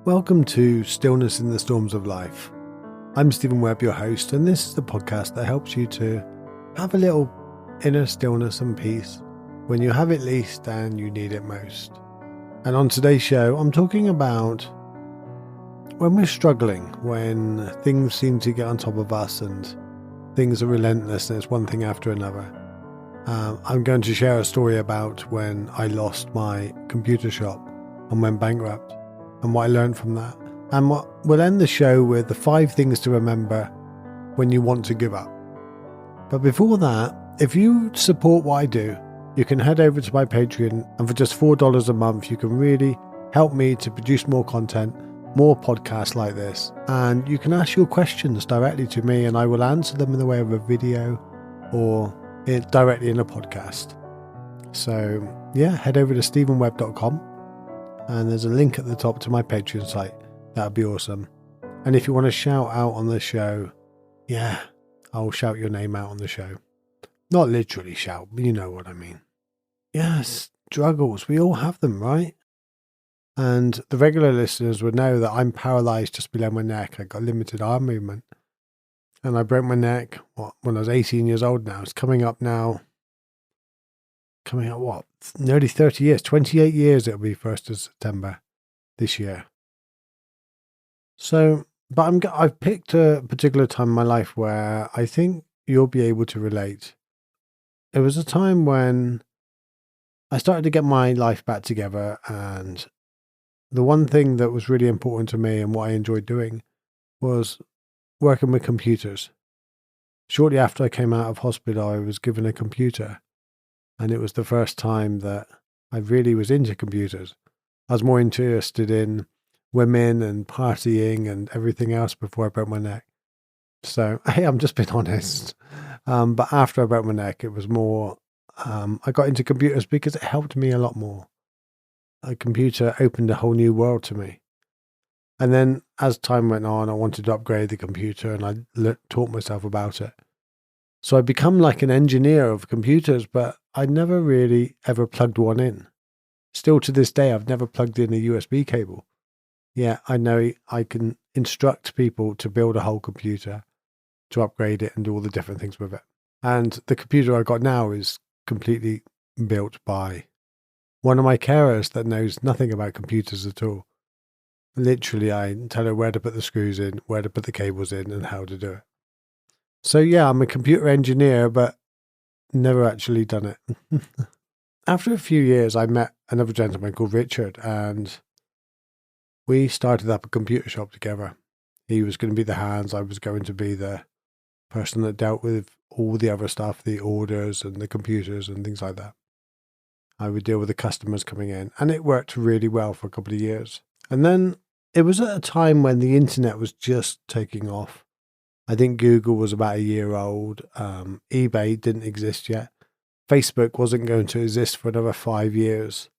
Welcome to Stillness in the Storms of Life. I'm Steven Webb, your host, and this is the podcast that helps you to have a little inner stillness and peace when you have it least and you need it most. And on today's show, I'm talking about when we're struggling, when things seem to get on top of us and things are relentless and it's one thing after another. I'm going to share a story about when I lost my computer shop and went bankrupt, and what I learned from that. And we'll end the show with the 5 things to remember when you want to give up. But before that, if you support what I do, you can head over to my Patreon, and for just $4 a month, you can really help me to produce more content, more podcasts like this. And you can ask your questions directly to me, and I will answer them in the way of a video or directly in a podcast. So yeah, head over to stevenwebb.com. and there's a link at the top to my Patreon site. That would be awesome. And if you want to shout out on the show, yeah, I'll shout your name out on the show. Not literally shout, but you know what I mean. Yes, struggles. We all have them, right? And the regular listeners would know that I'm paralysed just below my neck. I got limited arm movement. And I broke my neck when I was 18 years old now. It's coming up nearly 30 years, 28 years it'll be 1st of September this year. So, but I've picked a particular time in my life where I think you'll be able to relate. It was a time when I started to get my life back together, and the one thing that was really important to me and what I enjoyed doing was working with computers. Shortly after I came out of hospital, I was given a computer. And it was the first time that I really was into computers. I was more interested in women and partying and everything else before I broke my neck. So, hey, I'm just being honest. But after I broke my neck, it was more, I got into computers because it helped me a lot more. A computer opened a whole new world to me. And then as time went on, I wanted to upgrade the computer, and I taught myself about it. So I become like an engineer of computers, but I never really ever plugged one in. Still to this day, I've never plugged in a USB cable. Yeah, I know I can instruct people to build a whole computer, to upgrade it and do all the different things with it. And the computer I got now is completely built by one of my carers that knows nothing about computers at all. Literally, I tell her where to put the screws in, where to put the cables in, and how to do it. So yeah, I'm a computer engineer, but never actually done it. After a few years, I met another gentleman called Richard, and we started up a computer shop together. He was going to be the hands, I was going to be the person that dealt with all the other stuff, the orders and the computers and things like that. I would deal with the customers coming in, and it worked really well for a couple of years. And then it was at a time when the internet was just taking off. I think Google was about a year old. eBay didn't exist yet. Facebook wasn't going to exist for another 5 years.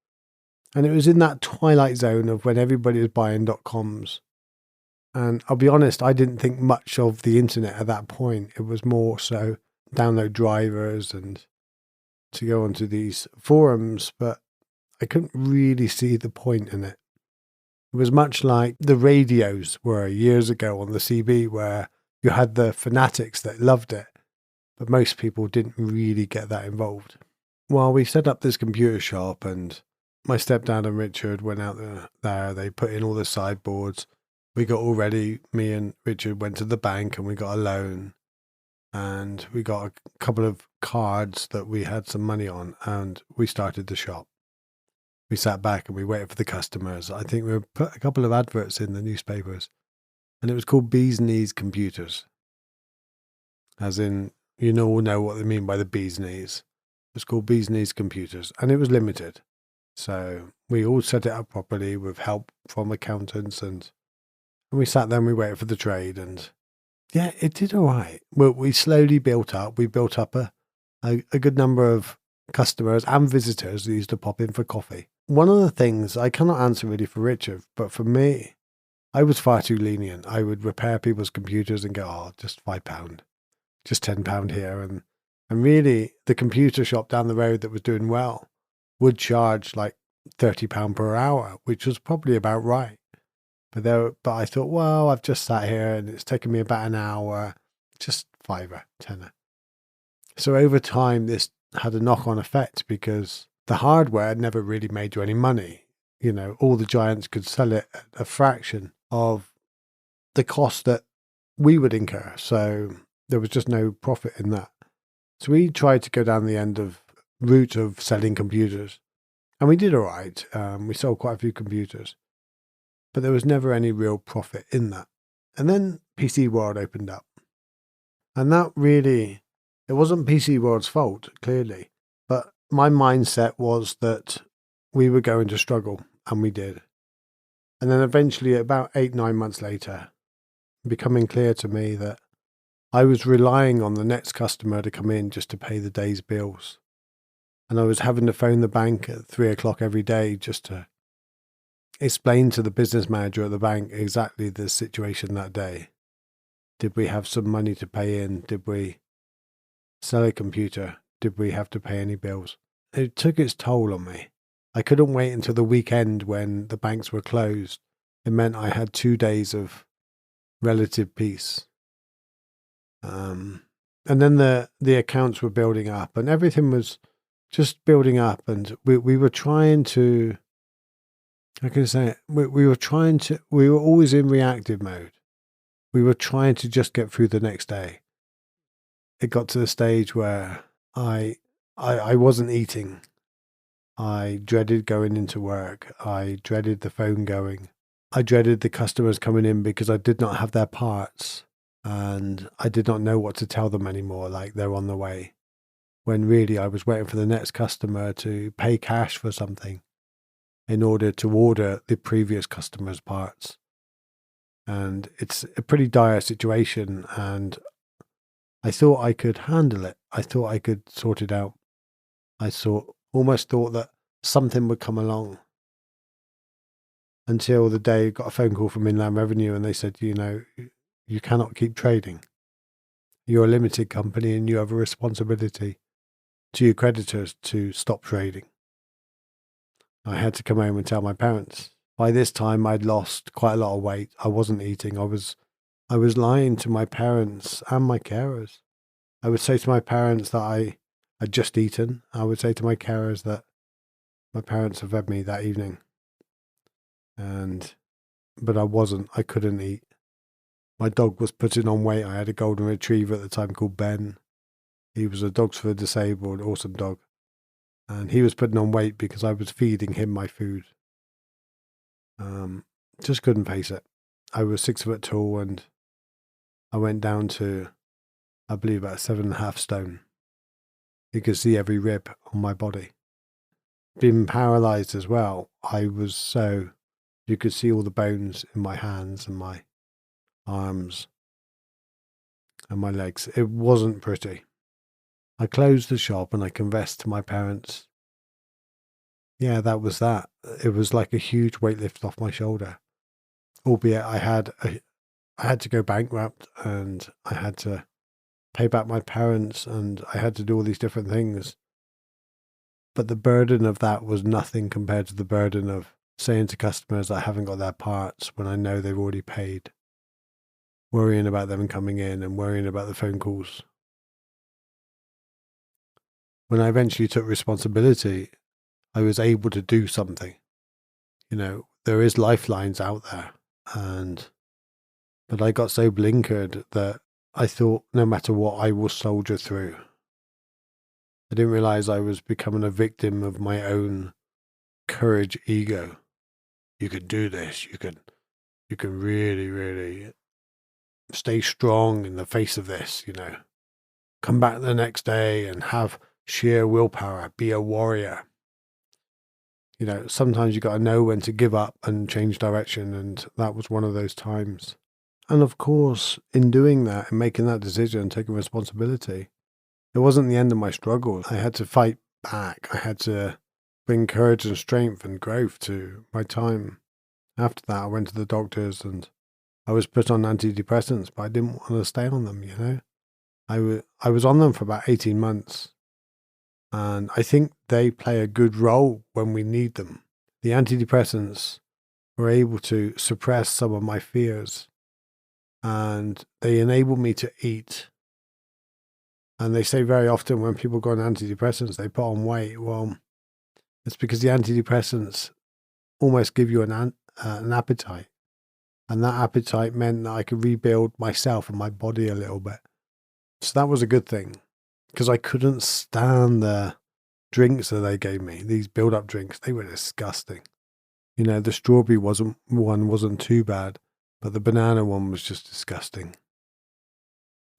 And it was in that twilight zone of when everybody was buying .coms. And I'll be honest, I didn't think much of the internet at that point. It was more so download drivers and to go onto these forums, but I couldn't really see the point in it. It was much like the radios were years ago on the CB, where you had the fanatics that loved it, but most people didn't really get that involved. Well, we set up this computer shop, and my stepdad and Richard went out there. They put in all the sideboards. We got all ready. Me and Richard went to the bank, and we got a loan. And we got a couple of cards that we had some money on, and we started the shop. We sat back and we waited for the customers. I think we put a couple of adverts in the newspapers. And it was called Bees Knees Computers. As in, you all know what they mean by the bees knees. It was called Bees Knees Computers, and it was limited. So we all set it up properly with help from accountants, and we sat there and we waited for the trade, and yeah, it did all right. Well, we slowly built up. We built up a good number of customers and visitors who used to pop in for coffee. One of the things, I cannot answer really for Richard, but for me, I was far too lenient. I would repair people's computers and go, oh, just £5, just £10 here. And really, the computer shop down the road that was doing well would charge like £30 per hour, which was probably about right. But I thought, well, I've just sat here and it's taken me about an hour, just fiver, tenner. So over time, this had a knock-on effect because the hardware never really made you any money. All the giants could sell it at a fraction of the cost that we would incur. So there was just no profit in that. So we tried to go down the route of selling computers, and we did all right. We sold quite a few computers, but there was never any real profit in that. And then PC World opened up, and that really, it wasn't PC World's fault, clearly, but my mindset was that we were going to struggle, and we did. And then eventually, about 8-9 months later, becoming clear to me that I was relying on the next customer to come in just to pay the day's bills. And I was having to phone the bank at 3 o'clock every day just to explain to the business manager at the bank exactly the situation that day. Did we have some money to pay in? Did we sell a computer? Did we have to pay any bills? It took its toll on me. I couldn't wait until the weekend when the banks were closed. It meant I had 2 days of relative peace. And then the accounts were building up and everything was just building up, and we were trying to, how can I say it? We were always in reactive mode. We were trying to just get through the next day. It got to the stage where I wasn't eating. I dreaded going into work. I dreaded the phone going. I dreaded the customers coming in because I did not have their parts. And I did not know what to tell them anymore, like they're on the way. When really I was waiting for the next customer to pay cash for something in order to order the previous customer's parts. And it's a pretty dire situation, and I thought I could handle it. I thought I could sort it out. I almost thought that something would come along. Until the day I got a phone call from Inland Revenue and they said, you cannot keep trading. You're a limited company and you have a responsibility to your creditors to stop trading. I had to come home and tell my parents. By this time, I'd lost quite a lot of weight. I wasn't eating. I was lying to my parents and my carers. I would say to my parents that I had just eaten. I would say to my carers that my parents had fed me that evening. But I wasn't. I couldn't eat. My dog was putting on weight. I had a golden retriever at the time called Ben. He was a Dogs for the Disabled, awesome dog. And he was putting on weight because I was feeding him my food. Just couldn't face it. I was 6 foot tall and I went down to, I believe, about 7.5 stone. You could see every rib on my body. Being paralysed as well, you could see all the bones in my hands and my arms and my legs. It wasn't pretty. I closed the shop and I confessed to my parents. Yeah, that was that. It was like a huge weight lift off my shoulder. Albeit I had to go bankrupt and I had to pay back my parents and I had to do all these different things. But the burden of that was nothing compared to the burden of saying to customers I haven't got their parts when I know they've already paid. Worrying about them coming in and worrying about the phone calls. When I eventually took responsibility, I was able to do something. There is lifelines out there, but I got so blinkered that I thought no matter what, I will soldier through. I didn't realize I was becoming a victim of my own courage ego. You can do this. You can really, really stay strong in the face of this, Come back the next day and have sheer willpower, be a warrior. Sometimes you got to know when to give up and change direction, and that was one of those times. And of course, in doing that and making that decision and taking responsibility, it wasn't the end of my struggle. I had to fight back. I had to bring courage and strength and growth to my time. After that, I went to the doctors and I was put on antidepressants, but I didn't want to stay on them, I was on them for about 18 months. And I think they play a good role when we need them. The antidepressants were able to suppress some of my fears, and they enabled me to eat. And they say very often when people go on antidepressants, they put on weight. Well, it's because the antidepressants almost give you an appetite. And that appetite meant that I could rebuild myself and my body a little bit. So that was a good thing, because I couldn't stand the drinks that they gave me, these build-up drinks. They were disgusting. You know, the strawberry wasn't too bad, but the banana one was just disgusting.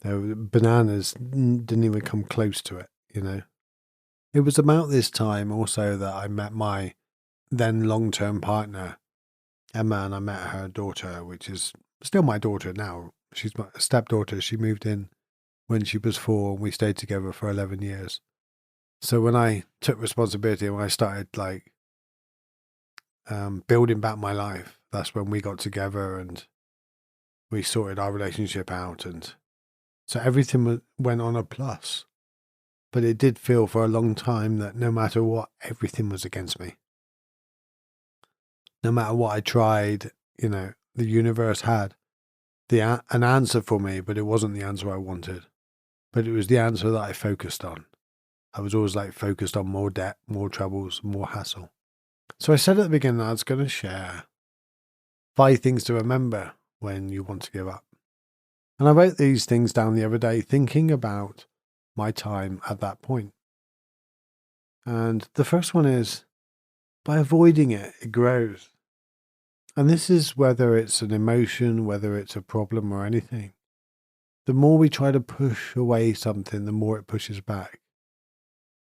The bananas didn't even come close to it, you know. It was about this time also that I met my then long-term partner, Emma, and I met her daughter, which is still my daughter now. She's my stepdaughter. She moved in when she was 4, and we stayed together for 11 years. So when I took responsibility, when I started building back my life, that's when we got together and we sorted our relationship out. And so everything went on a plus. But it did feel for a long time that no matter what, everything was against me. No matter what I tried, you know, the universe had an answer for me, but it wasn't the answer I wanted. But it was the answer that I focused on. I was always focused on more debt, more troubles, more hassle. So I said at the beginning I was going to share 5 things to remember when you want to give up. And I wrote these things down the other day, thinking about my time at that point. And the first one is, by avoiding it, it grows. And this is whether it's an emotion, whether it's a problem or anything. The more we try to push away something, the more it pushes back.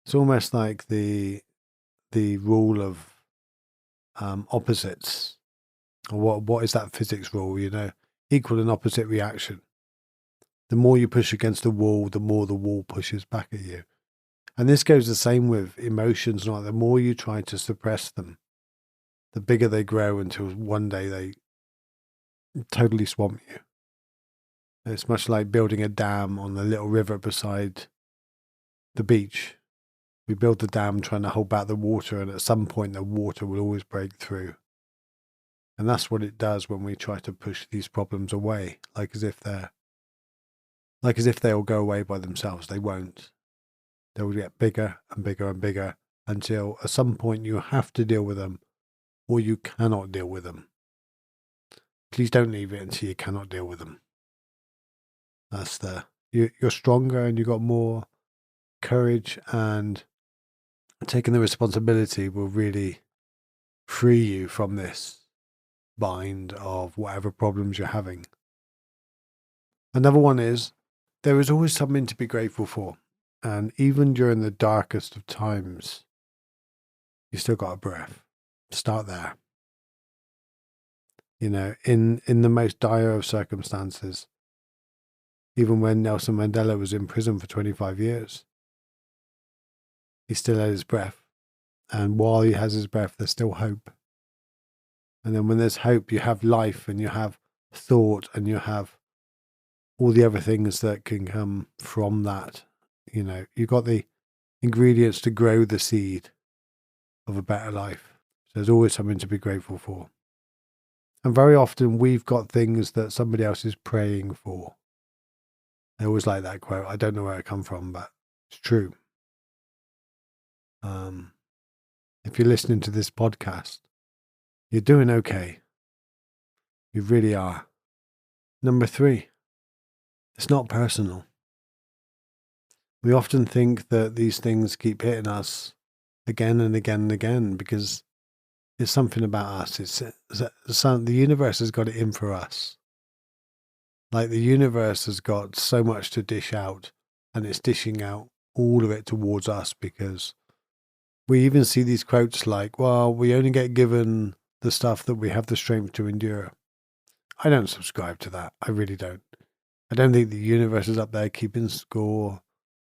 It's almost like the rule of opposites. Or what is that physics rule, you know? Equal and opposite reaction. The more you push against the wall, the more the wall pushes back at you. And this goes the same with emotions. The more you try to suppress them, the bigger they grow until one day they totally swamp you. It's much like building a dam on the little river beside the beach. We build the dam trying to hold back the water, and at some point the water will always break through. And that's what it does when we try to push these problems away, like as if they'll go away by themselves. They won't. They will get bigger and bigger and bigger until at some point you have to deal with them, or you cannot deal with them. Please don't leave it until you cannot deal with them. That's you're stronger and you've got more courage, and taking the responsibility will really free you from this bind of whatever problems you're having. Another one is, there is always something to be grateful for. And even during the darkest of times, you still got a breath. Start there. You know, in the most dire of circumstances, even when Nelson Mandela was in prison for 25 years, he still had his breath. And while he has his breath, there's still hope. And then when there's hope, you have life, and you have thought, and you have all the other things that can come from that. You know, you've got the ingredients to grow the seed of a better life. So there's always something to be grateful for. And very often we've got things that somebody else is praying for. I always like that quote. I don't know where it come from, but it's true. If you're listening to this podcast, you're doing okay. You really are. Number 3, it's not personal. We often think that these things keep hitting us again and again and again because it's something about us. The universe has got it in for us. Like the universe has got so much to dish out, and it's dishing out all of it towards us, because we even see these quotes like, well, we only get given the stuff that we have the strength to endure. I don't subscribe to that. I really don't. I don't think the universe is up there keeping score,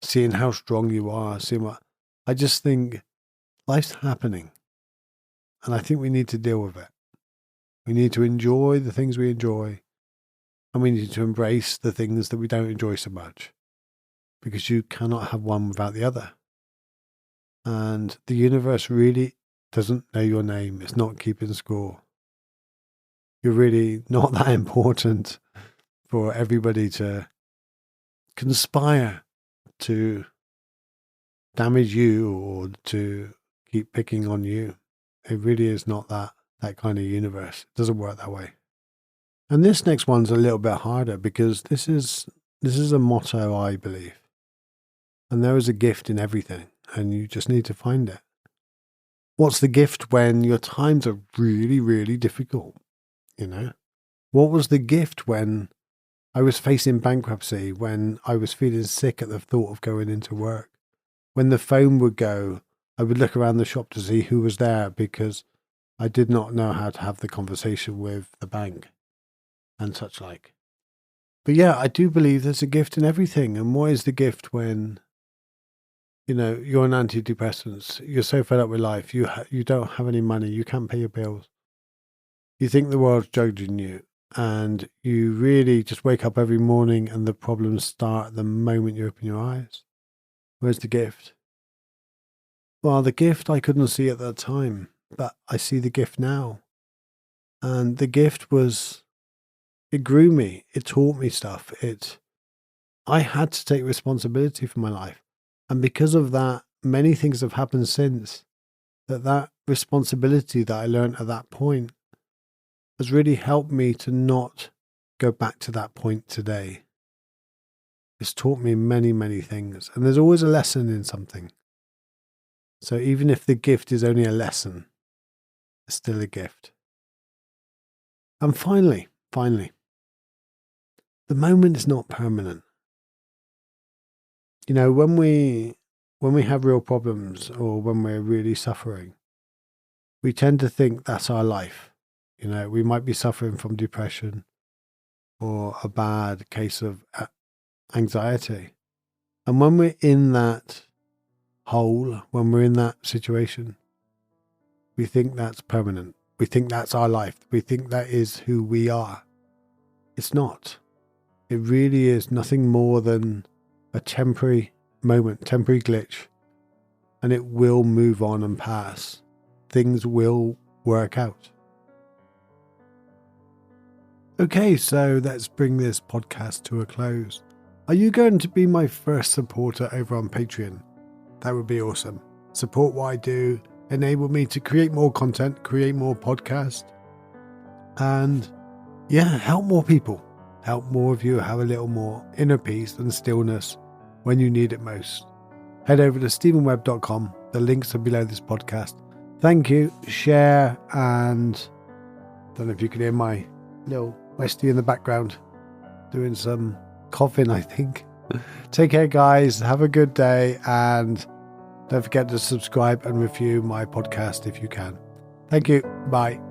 seeing how strong you are, I just think life's happening. And I think we need to deal with it. We need to enjoy the things we enjoy, and we need to embrace the things that we don't enjoy so much, because you cannot have one without the other. And the universe really doesn't know your name. It's not keeping score. you're really not that important for everybody to conspire to damage you or to keep picking on you. It really is not that kind of universe. It doesn't work that way. And this next one's a little bit harder because this is a motto, I believe. And there is a gift in everything, and you just need to find it. What's the gift when your times are really, really difficult? You know, what was the gift when I was facing bankruptcy, when I was feeling sick at the thought of going into work? When the phone would go, I would look around the shop to see who was there because I did not know how to have the conversation with the bank and such like. But yeah, I do believe there's a gift in everything. And what is the gift when, you're on antidepressants, you're so fed up with life, you don't have any money, you can't pay your bills, you think the world's judging you, and you really just wake up every morning and the problems start the moment you open your eyes? Where's the gift? Well, the gift I couldn't see at that time, but I see the gift now. And the gift was, it grew me, it taught me stuff, I had to take responsibility for my life. And because of that, many things have happened since. That responsibility that I learned at that point has really helped me to not go back to that point today. It's taught me many, many things. And there's always a lesson in something. So even if the gift is only a lesson, it's still a gift. And finally, the moment is not permanent. When we have real problems or when we're really suffering, we tend to think that's our life. We might be suffering from depression or a bad case of anxiety. And when we're in that hole, when we're in that situation, we think that's permanent. We think that's our life. We think that is who we are. It's not. It really is nothing more than a temporary moment, temporary glitch, and it will move on and pass. Things will work out. Okay, so let's bring this podcast to a close. Are you going to be my first supporter over on Patreon? That would be awesome. Support what I do, enable me to create more content, create more podcasts, and help more people. Help more of you have a little more inner peace and stillness when you need it most. Head over to stevenwebb.com. The links are below this podcast. Thank you. Share, and I don't know if you can hear my little Westie in the background doing some coughing, I think. Take care, guys. Have a good day, and don't forget to subscribe and review my podcast if you can. Thank you. Bye.